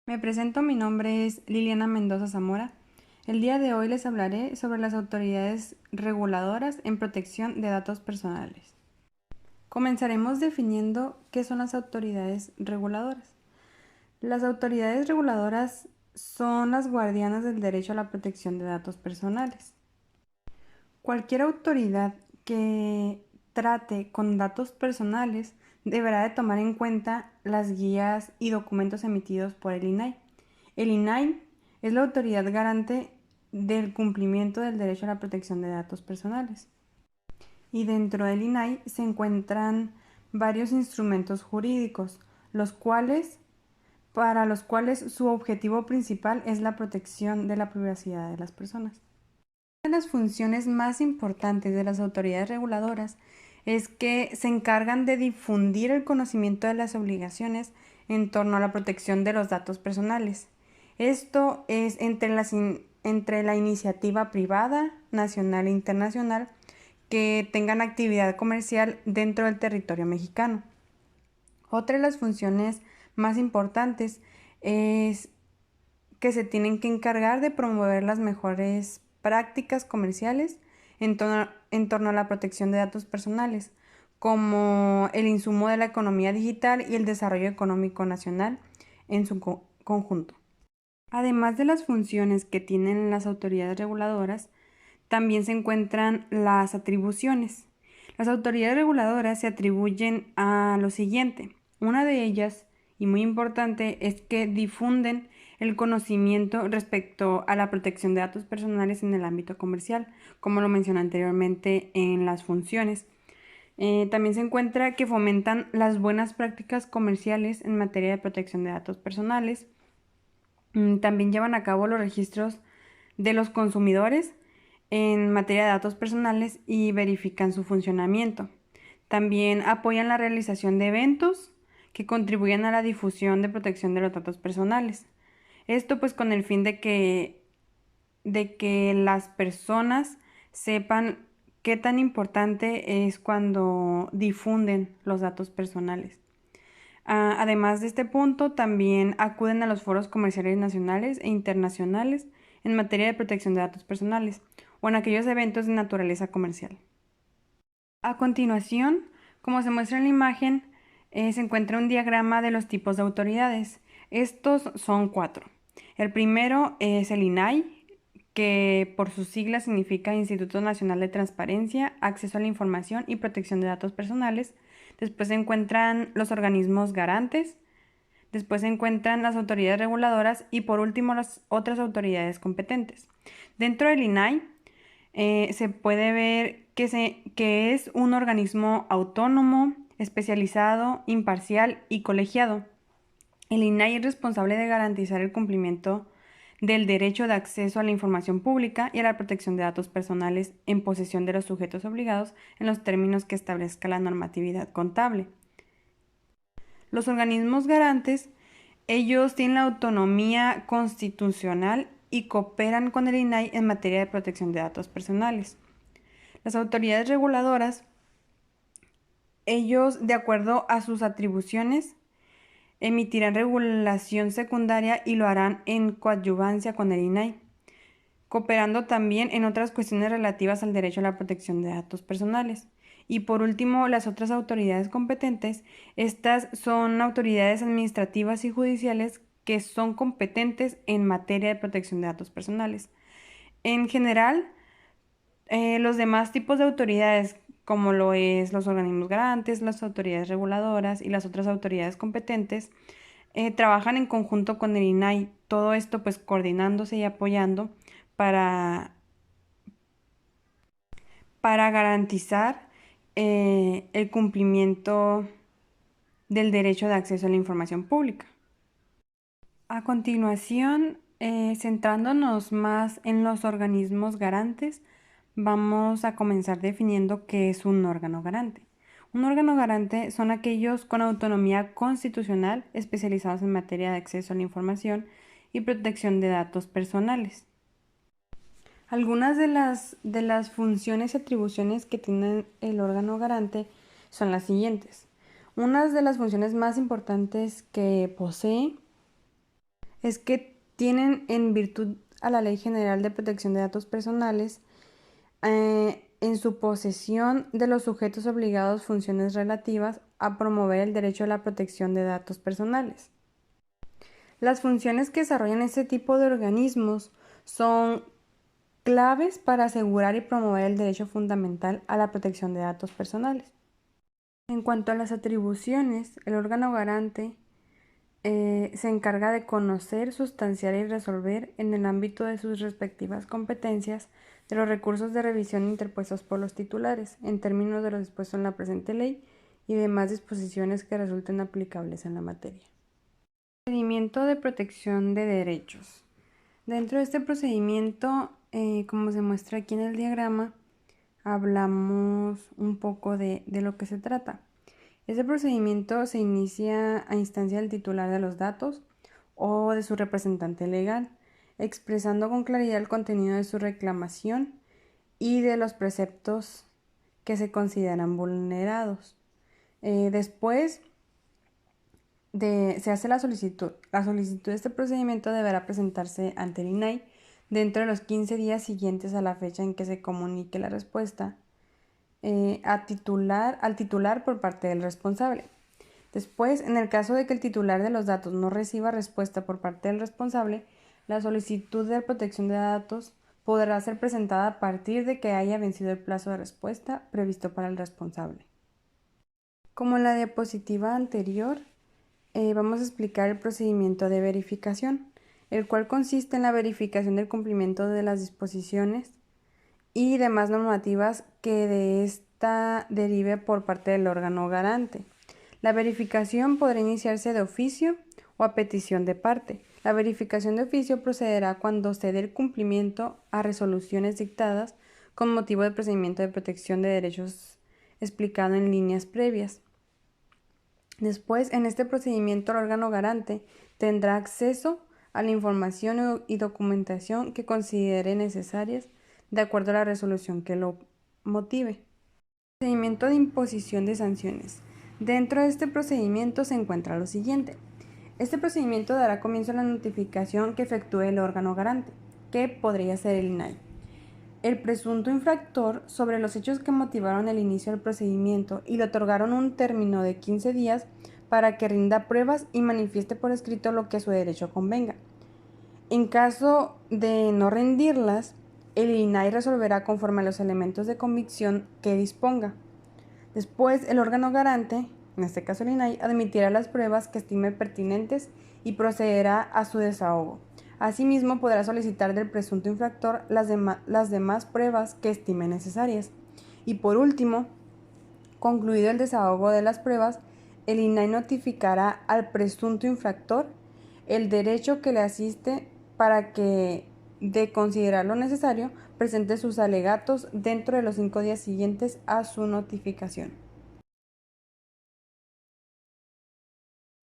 Me presento, mi nombre es Liliana Mendoza Zamora. El día de hoy les hablaré sobre las autoridades reguladoras en protección de datos personales. Comenzaremos definiendo qué son las autoridades reguladoras. Las autoridades reguladoras son las guardianas del derecho a la protección de datos personales. Cualquier autoridad que trate con datos personales deberá de tomar en cuenta las guías y documentos emitidos por el INAI. El INAI es la autoridad garante del cumplimiento del derecho a la protección de datos personales. Y dentro del INAI se encuentran varios instrumentos jurídicos, para los cuales su objetivo principal es la protección de la privacidad de las personas. Una de las funciones más importantes de las autoridades reguladoras es que se encargan de difundir el conocimiento de las obligaciones en torno a la protección de los datos personales. Esto es entre la iniciativa privada, nacional e internacional, que tengan actividad comercial dentro del territorio mexicano. Otra de las funciones más importantes es que se tienen que encargar de promover las mejores prácticas comerciales en torno a la protección de datos personales, como el insumo de la economía digital y el desarrollo económico nacional en su conjunto. Además de las funciones que tienen las autoridades reguladoras, también se encuentran las atribuciones. Las autoridades reguladoras se atribuyen a lo siguiente. Una de ellas, y muy importante, es que difunden el conocimiento respecto a la protección de datos personales en el ámbito comercial, como lo mencioné anteriormente en las funciones. También se encuentra que fomentan las buenas prácticas comerciales en materia de protección de datos personales. También llevan a cabo los registros de los consumidores en materia de datos personales y verifican su funcionamiento. También apoyan la realización de eventos que contribuyen a la difusión de protección de los datos personales. Esto pues con el fin de que las personas sepan qué tan importante es cuando difunden los datos personales. Además de este punto, también acuden a los foros comerciales nacionales e internacionales en materia de protección de datos personales o en aquellos eventos de naturaleza comercial. A continuación, como se muestra en la imagen, se encuentra un diagrama de los tipos de autoridades. Estos son 4. El primero es el INAI, que por sus siglas significa Instituto Nacional de Transparencia, Acceso a la Información y Protección de Datos Personales. Después se encuentran los organismos garantes. Después se encuentran las autoridades reguladoras y por último las otras autoridades competentes. Dentro del INAI se puede ver que es un organismo autónomo, especializado, imparcial y colegiado. El INAI es responsable de garantizar el cumplimiento del derecho de acceso a la información pública y a la protección de datos personales en posesión de los sujetos obligados en los términos que establezca la normatividad contable. Los organismos garantes, ellos tienen la autonomía constitucional y cooperan con el INAI en materia de protección de datos personales. Las autoridades reguladoras, ellos, de acuerdo a sus atribuciones, emitirán regulación secundaria y lo harán en coadyuvancia con el INAI, cooperando también en otras cuestiones relativas al derecho a la protección de datos personales. Y por último, las otras autoridades competentes, estas son autoridades administrativas y judiciales que son competentes en materia de protección de datos personales. En general, los demás tipos de autoridades, como lo es los organismos garantes, las autoridades reguladoras y las otras autoridades competentes, trabajan en conjunto con el INAI, todo esto pues coordinándose y apoyando para, para garantizar el cumplimiento del derecho de acceso a la información pública. A continuación, centrándonos más en los organismos garantes, vamos a comenzar definiendo qué es un órgano garante. Un órgano garante son aquellos con autonomía constitucional especializados en materia de acceso a la información y protección de datos personales. Algunas de las funciones y atribuciones que tiene el órgano garante son las siguientes. Una de las funciones más importantes que posee es que tienen, en virtud a la Ley General de Protección de Datos Personales, en su posesión de los sujetos obligados funciones relativas a promover el derecho a la protección de datos personales. Las funciones que desarrollan este tipo de organismos son claves para asegurar y promover el derecho fundamental a la protección de datos personales. En cuanto a las atribuciones, el órgano garante se encarga de conocer, sustanciar y resolver en el ámbito de sus respectivas competencias de los recursos de revisión interpuestos por los titulares, en términos de lo dispuesto en la presente ley y demás disposiciones que resulten aplicables en la materia. Procedimiento de protección de derechos. Dentro de este procedimiento, como se muestra aquí en el diagrama, hablamos un poco de lo que se trata. Este procedimiento se inicia a instancia del titular de los datos o de su representante legal, expresando con claridad el contenido de su reclamación y de los preceptos que se consideran vulnerados. Después se hace la solicitud. La solicitud de este procedimiento deberá presentarse ante el INAI dentro de los 15 días siguientes a la fecha en que se comunique la respuesta al titular por parte del responsable. Después, en el caso de que el titular de los datos no reciba respuesta por parte del responsable, la solicitud de protección de datos podrá ser presentada a partir de que haya vencido el plazo de respuesta previsto para el responsable. Como en la diapositiva anterior, vamos a explicar el procedimiento de verificación, el cual consiste en la verificación del cumplimiento de las disposiciones y demás normativas que de esta derive por parte del órgano garante. La verificación podrá iniciarse de oficio o a petición de parte. La verificación de oficio procederá cuando se dé el cumplimiento a resoluciones dictadas con motivo del procedimiento de protección de derechos explicado en líneas previas. Después, en este procedimiento, el órgano garante tendrá acceso a la información y documentación que considere necesarias de acuerdo a la resolución que lo motive. Procedimiento de imposición de sanciones. Dentro de este procedimiento se encuentra lo siguiente. Este procedimiento dará comienzo a la notificación que efectúe el órgano garante, que podría ser el INAI. El presunto infractor sobre los hechos que motivaron el inicio del procedimiento y le otorgaron un término de 15 días para que rinda pruebas y manifieste por escrito lo que a su derecho convenga. En caso de no rendirlas, el INAI resolverá conforme a los elementos de convicción que disponga. Después, el órgano garante, en este caso el INAI, admitirá las pruebas que estime pertinentes y procederá a su desahogo. Asimismo, podrá solicitar del presunto infractor las demás pruebas que estime necesarias. Y por último, concluido el desahogo de las pruebas, el INAI notificará al presunto infractor el derecho que le asiste para que, de considerar lo necesario, presente sus alegatos dentro de los 5 días siguientes a su notificación.